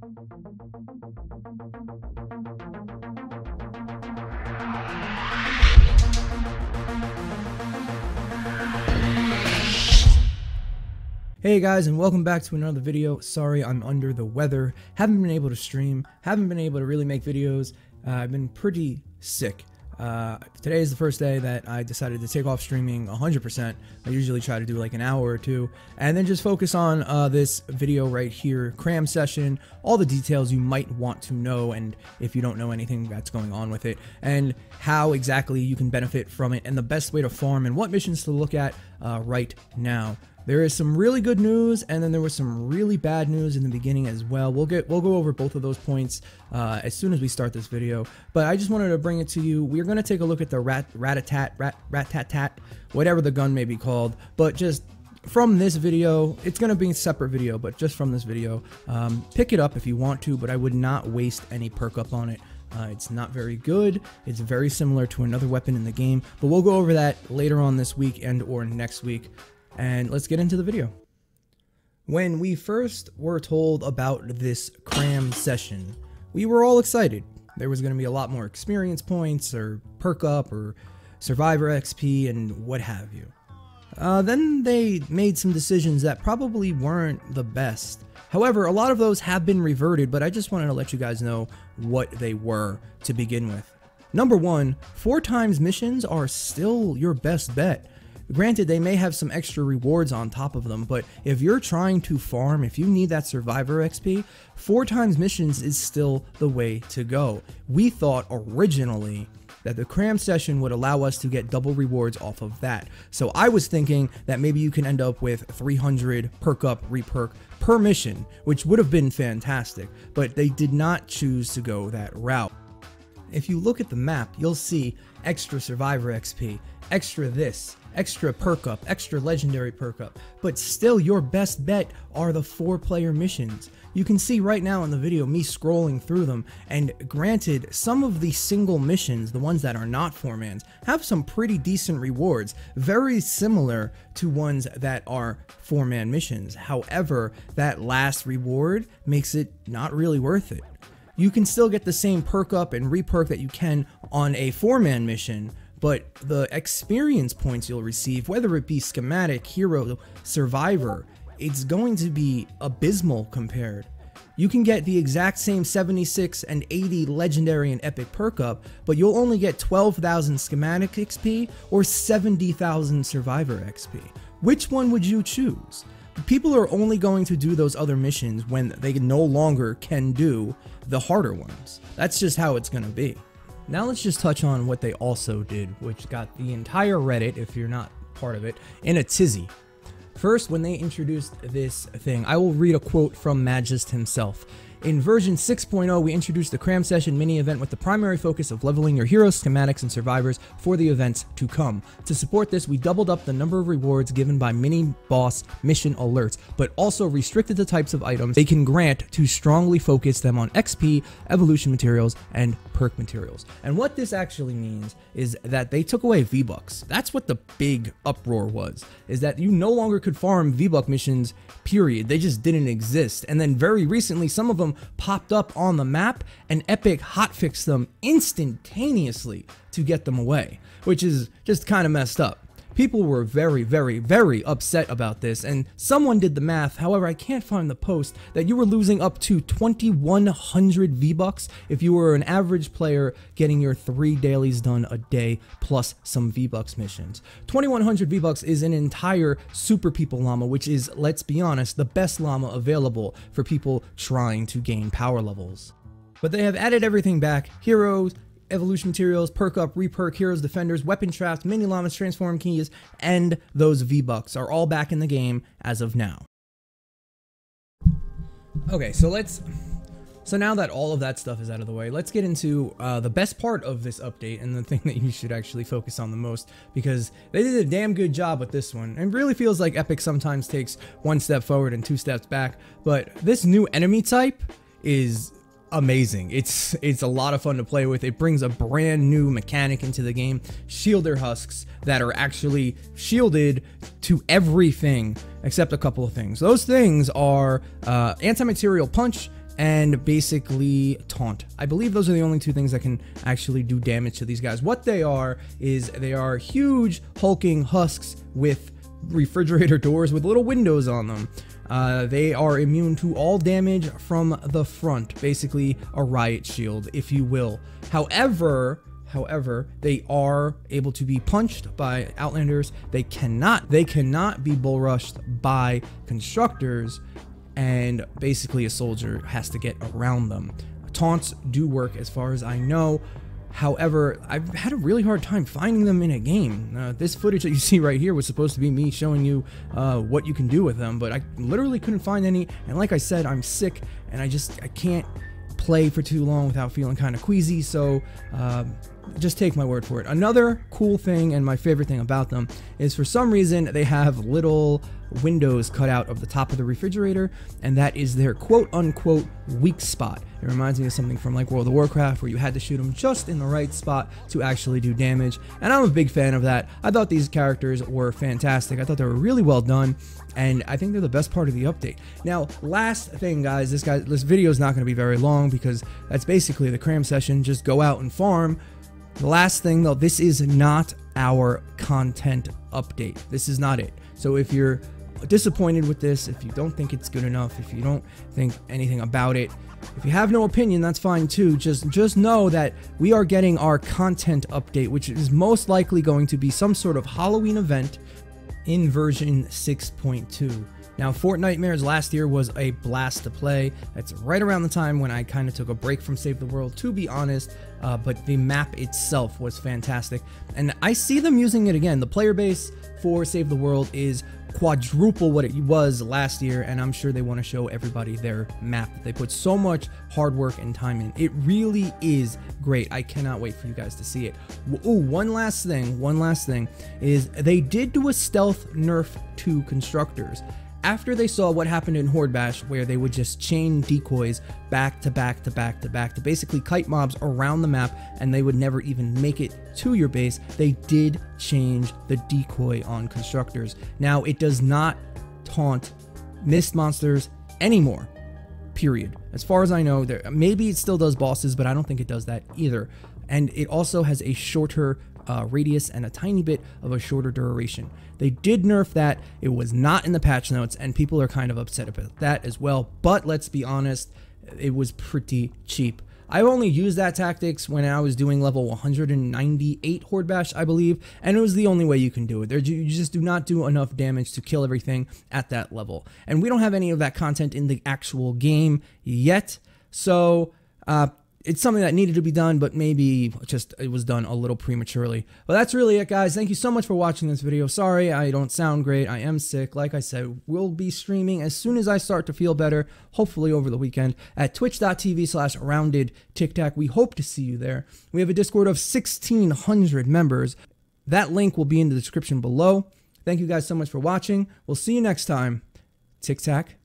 Hey guys, and welcome back to another video. Sorry, I'm under the weather. Haven't been able to stream. Haven't been able to really make videos. I've been pretty sick. Today is the first day that I decided to take off streaming 100%. I usually try to do like an hour or two, and then just focus on this video right here, CRAM session, all the details you might want to know, and if you don't know anything that's going on with it, and how exactly you can benefit from it, and the best way to farm, and what missions to look at right now. There is some really good news, and then there was some really bad news in the beginning as well. We'll go over both of those points as soon as we start this video. But I just wanted to bring it to you. We're going to take a look at the rat-tat-tat, whatever the gun may be called. But just from this video, it's going to be a separate video, but just from this video, pick it up if you want to, but I would not waste any perk up on it. It's not very good. It's very similar to another weapon in the game, but we'll go over that later on this week and or next week. And let's get into the video. When we first were told about this CRAM session, we were all excited. There was going to be a lot more experience points, or perk up, or survivor XP, and what have you. Then they made some decisions that probably weren't the best. However, a lot of those have been reverted, but I just wanted to let you guys know what they were to begin with. Number one, 4x missions are still your best bet. Granted, they may have some extra rewards on top of them, but if you're trying to farm, if you need that survivor XP, 4x missions is still the way to go. We thought originally that the CRAM session would allow us to get double rewards off of that. So I was thinking that maybe you can end up with 300 perk up, reperk per mission, which would have been fantastic, but they did not choose to go that route. If you look at the map, you'll see extra survivor XP, extra this, extra perk up, extra legendary perk up, but still your best bet are the 4-player missions. You can see right now in the video me scrolling through them, and granted, some of the single missions, the ones that are not 4-mans, have some pretty decent rewards, very similar to ones that are 4-man missions. However, that last reward makes it not really worth it. You can still get the same perk up and reperk that you can on a 4-man mission, but the experience points you'll receive, whether it be schematic, hero, survivor, it's going to be abysmal compared. You can get the exact same 76 and 80 legendary and epic perk up, but you'll only get 12,000 schematic XP or 70,000 survivor XP. Which one would you choose? People are only going to do those other missions when they no longer can do the harder ones. That's just how it's going to be. Now let's just touch on what they also did, which got the entire Reddit, if you're not part of it, in a tizzy. First, when they introduced this thing, I will read a quote from Magist himself. In version 6.0, we introduced the CRAM session mini-event with the primary focus of leveling your heroes, schematics, and survivors for the events to come. To support this, we doubled up the number of rewards given by mini-boss mission alerts, but also restricted the types of items they can grant to strongly focus them on XP, evolution materials, and perk materials. And what this actually means is that they took away V-Bucks. That's what the big uproar was, is that you no longer could farm V-Buck missions, period. They just didn't exist. And then very recently, some of them popped up on the map, and Epic hotfixed them instantaneously to get them away, which is just kind of messed up. People were very, very, very upset about this, and someone did the math, however I can't find the post, that you were losing up to 2,100 V-Bucks if you were an average player getting your 3 dailies done a day plus some V-Bucks missions. 2,100 V-Bucks is an entire Super People llama, which is, let's be honest, the best llama available for people trying to gain power levels. But they have added everything back: heroes, evolution materials, perk up, reperk, heroes, defenders, weapon traps, mini llamas, transform keys, and those V-Bucks are all back in the game as of now. Okay, so now that all of that stuff is out of the way, let's get into the best part of this update, and the thing that you should actually focus on the most, because they did a damn good job with this one. It really feels like Epic sometimes takes 1 step forward and 2 steps back, but this new enemy type is amazing. It's a lot of fun to play with. It brings a brand new mechanic into the game, shielder husks that are actually shielded to everything except a couple of things. Those things are anti-material punch and basically taunt. I believe those are the only two things that can actually do damage to these guys. What they are is they are huge hulking husks with refrigerator doors with little windows on them. They are immune to all damage from the front, basically a riot shield, if you will. However, they are able to be punched by Outlanders. They cannot be bull rushed by Constructors, and basically a soldier has to get around them. Taunts do work as far as I know. However, I've had a really hard time finding them in a game. This footage that you see right here was supposed to be me showing you what you can do with them, but I literally couldn't find any. And like I said, I'm sick, and I can't play for too long without feeling kind of queasy. So just take my word for it. Another cool thing, and my favorite thing about them, is for some reason they have little windows cut out of the top of the refrigerator, and that is their quote-unquote weak spot. It reminds me of something from like World of Warcraft, where you had to shoot them just in the right spot to actually do damage, and I'm a big fan of that. I thought these characters were fantastic. I thought they were really well done, and I think they're the best part of the update. Now, last thing, guys, this video is not going to be very long, because that's basically the CRAM session. Just go out and farm. The last thing, though, this is not our content update. This is not it. So if you're disappointed with this, if you don't think it's good enough, if you don't think anything about it, if you have no opinion, that's fine too. Just know that we are getting our content update, which is most likely going to be some sort of Halloween event in version 6.2. Now, Fortnite last year was a blast to play. That's right around the time when I kind of took a break from Save the World, to be honest, but the map itself was fantastic. And I see them using it again. The player base for Save the World is quadruple what it was last year, and I'm sure they want to show everybody their map. They put so much hard work and time in. It really is great. I cannot wait for you guys to see it. Ooh, one last thing is they did do a stealth nerf to Constructors. After they saw what happened in Horde Bash, where they would just chain decoys back to back to basically kite mobs around the map, and they would never even make it to your base, they did change the decoy on Constructors. Now, it does not taunt mist monsters anymore, period. As far as I know, maybe it still does bosses, but I don't think it does that either. And it also has a shorter radius and a tiny bit of a shorter duration. They did nerf that. It was not in the patch notes, and people are kind of upset about that as well. But let's be honest, it was pretty cheap. I only used that tactics when I was doing level 198 Horde Bash, I believe, and it was the only way you can do it. You just do not do enough damage to kill everything at that level. And we don't have any of that content in the actual game yet, so it's something that needed to be done, but maybe just it was done a little prematurely. But that's really it, guys. Thank you so much for watching this video. Sorry I don't sound great. I am sick. Like I said, we'll be streaming as soon as I start to feel better, hopefully over the weekend, at twitch.tv/roundedtiktak. We hope to see you there. We have a Discord of 1,600 members. That link will be in the description below. Thank you guys so much for watching. We'll see you next time. Tic Tac.